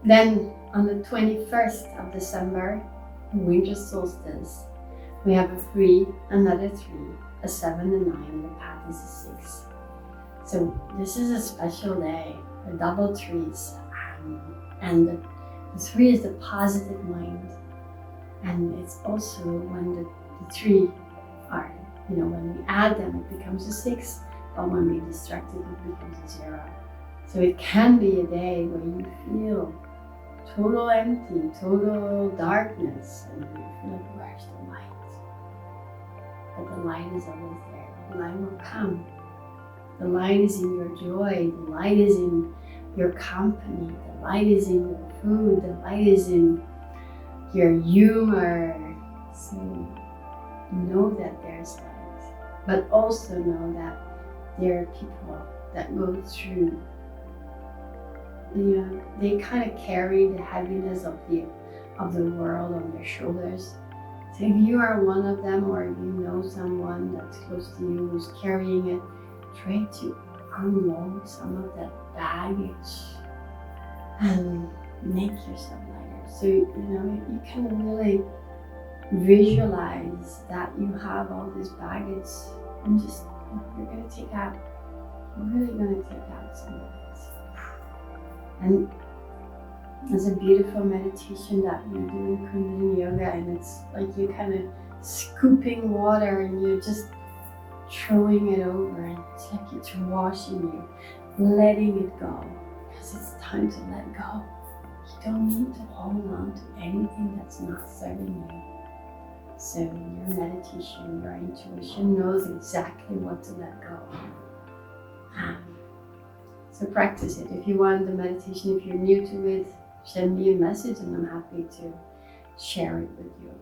Then on the 21st of December, winter solstice, we have a 3, another 3, a 7, a 9, and the path is a 6. So this is a special day, a double threes, and the 3 is the positive mind, and it's also when the 3 are, when we add them, it becomes a 6, but when we distract it becomes a 0. So it can be a day where you feel total empty, total darkness, and you feel like, where's the light? But the light is always there. The light will come. The light is in your joy. The light is in your company. The light is in your food. The light is in your humor. So know that there's light, but also know that there are people that go through, they kind of carry the heaviness of the world on their shoulders. So if you are one of them, or if you know someone that's close to you who's carrying it, try to unload some of that baggage and make yourself lighter. So you can really visualize that you have all this baggage, and just you're going to take out. You're really going to take out some of it. And it's a beautiful meditation that you do in Kundalini Yoga, and it's like you're kind of scooping water and you're just throwing it over, and it's like it's washing you, letting it go, because it's time to let go. You don't need to hold on to anything that's not serving you. So your meditation, your intuition knows exactly what to let go. So practice it. If you want the meditation, if you're new to it, send me a message and I'm happy to share it with you.